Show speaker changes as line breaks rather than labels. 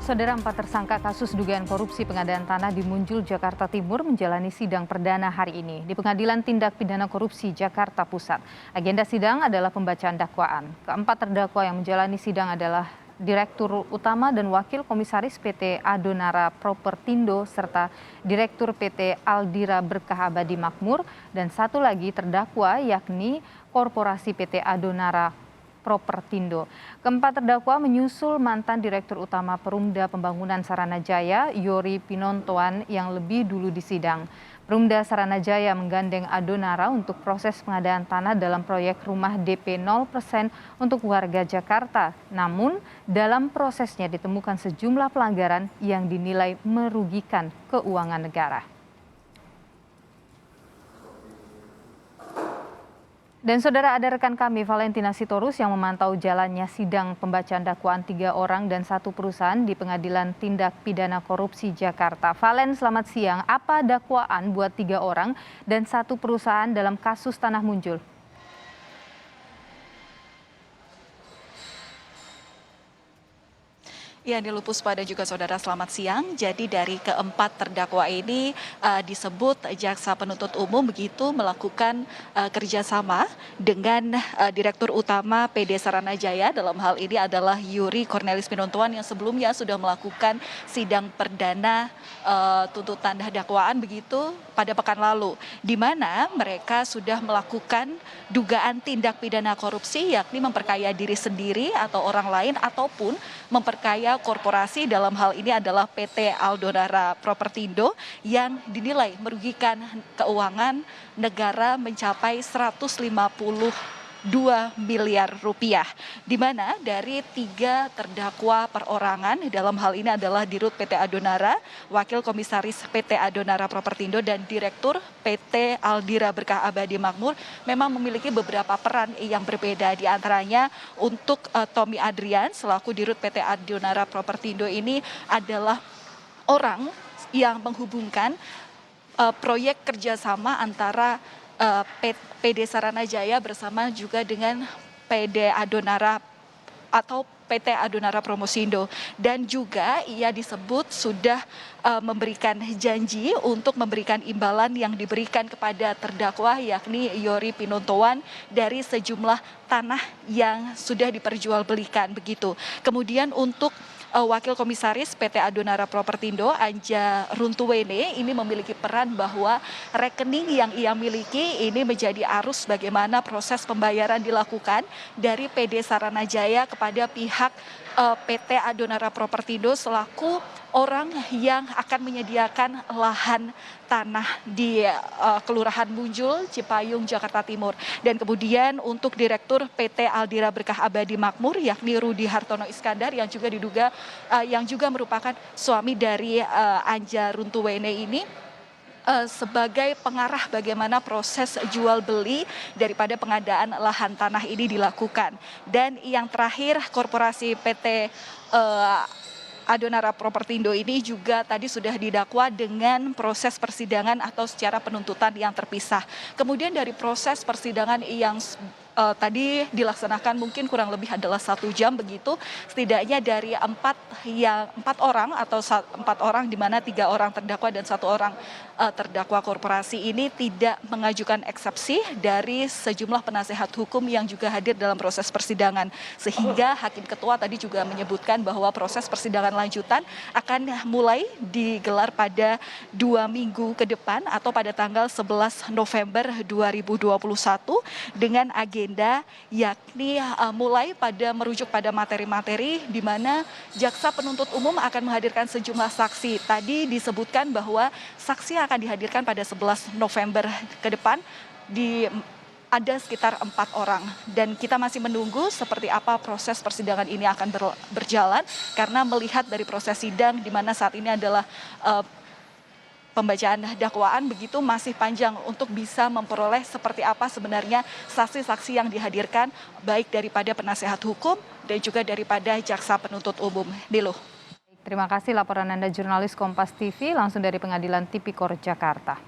Saudara, 4 tersangka kasus dugaan korupsi pengadaan tanah di Munjul, Jakarta Timur menjalani sidang perdana hari ini di Pengadilan Tindak Pidana Korupsi Jakarta Pusat. Agenda sidang adalah pembacaan dakwaan. Keempat terdakwa yang menjalani sidang adalah Direktur Utama dan Wakil Komisaris PT Adonara Propertindo serta Direktur PT Aldira Berkah Abadi Makmur, dan satu lagi terdakwa yakni Korporasi PT Adonara Propertindo. Keempat terdakwa menyusul mantan Direktur Utama Perumda Pembangunan Saranajaya, Yori Pinontoan, yang lebih dulu disidang. Perumda Saranajaya menggandeng Adonara untuk proses pengadaan tanah dalam proyek rumah DP 0% untuk warga Jakarta. Namun, dalam prosesnya ditemukan sejumlah pelanggaran yang dinilai merugikan keuangan negara. Dan saudara, ada rekan kami Valentina Sitorus yang memantau jalannya sidang pembacaan dakwaan 3 orang dan 1 perusahaan di Pengadilan Tindak Pidana Korupsi Jakarta. Valen, selamat siang. Apa dakwaan buat 3 orang dan 1 perusahaan dalam kasus Tanah Munjul?
Ya, Nilupus pada juga saudara, selamat siang. Jadi dari keempat terdakwa ini disebut jaksa penuntut umum begitu melakukan kerjasama dengan Direktur Utama PD Saranajaya, dalam hal ini adalah Yuri Cornelis Pinontoan, yang sebelumnya sudah melakukan sidang perdana tuntutan dakwaan begitu pada pekan lalu, di mana mereka sudah melakukan dugaan tindak pidana korupsi, yakni memperkaya diri sendiri atau orang lain ataupun memperkaya korporasi, dalam hal ini adalah PT Adonara Propertindo, yang dinilai merugikan keuangan negara mencapai 152 miliar rupiah, di mana dari 3 terdakwa perorangan, dalam hal ini adalah Dirut PT Adonara, Wakil Komisaris PT Adonara Propertindo, dan Direktur PT Aldira Berkah Abadi Makmur, memang memiliki beberapa peran yang berbeda. Di antaranya untuk Tommy Adrian selaku Dirut PT Adonara Propertindo ini adalah orang yang menghubungkan proyek kerjasama antara PD Saranajaya bersama juga dengan PD Adonara atau PT Adonara Promosindo, dan juga ia disebut sudah memberikan janji untuk memberikan imbalan yang diberikan kepada terdakwa yakni Yori Pinontoan dari sejumlah tanah yang sudah diperjualbelikan begitu. Kemudian untuk Wakil Komisaris PT Adonara Propertindo, Anja Runtuwene, ini memiliki peran bahwa rekening yang ia miliki ini menjadi arus bagaimana proses pembayaran dilakukan dari PD Saranajaya kepada pihak PT Adonara Propertindo selaku orang yang akan menyediakan lahan tanah di Kelurahan Munjul, Cipayung, Jakarta Timur. Dan kemudian untuk Direktur PT Aldira Berkah Abadi Makmur yakni Rudi Hartono Iskandar, yang juga diduga yang juga merupakan suami dari Anja Runtuwene ini, sebagai pengarah bagaimana proses jual beli daripada pengadaan lahan tanah ini dilakukan. Dan yang terakhir, korporasi PT Adonara Propertindo ini juga tadi sudah didakwa dengan proses persidangan atau secara penuntutan yang terpisah. Kemudian dari proses persidangan yang tadi dilaksanakan mungkin kurang lebih adalah 1 jam begitu, setidaknya dari 4 orang atau 4 orang, di mana 3 orang terdakwa dan 1 orang terdakwa korporasi ini tidak mengajukan eksepsi dari sejumlah penasehat hukum yang juga hadir dalam proses persidangan, sehingga Hakim Ketua tadi juga menyebutkan bahwa proses persidangan lanjutan akan mulai digelar pada 2 minggu ke depan atau pada tanggal 11 November 2021 dengan agenda yakni mulai pada merujuk pada materi-materi, di mana jaksa penuntut umum akan menghadirkan sejumlah saksi. Tadi disebutkan bahwa saksi yang akan dihadirkan pada 11 November ke depan ada sekitar 4 orang, dan kita masih menunggu seperti apa proses persidangan ini akan berjalan, karena melihat dari proses sidang di mana saat ini adalah pembacaan dakwaan begitu masih panjang untuk bisa memperoleh seperti apa sebenarnya saksi-saksi yang dihadirkan, baik daripada penasehat hukum dan juga daripada jaksa penuntut umum. Niluh.
Terima kasih laporan Anda, jurnalis Kompas TV langsung dari Pengadilan Tipikor Jakarta.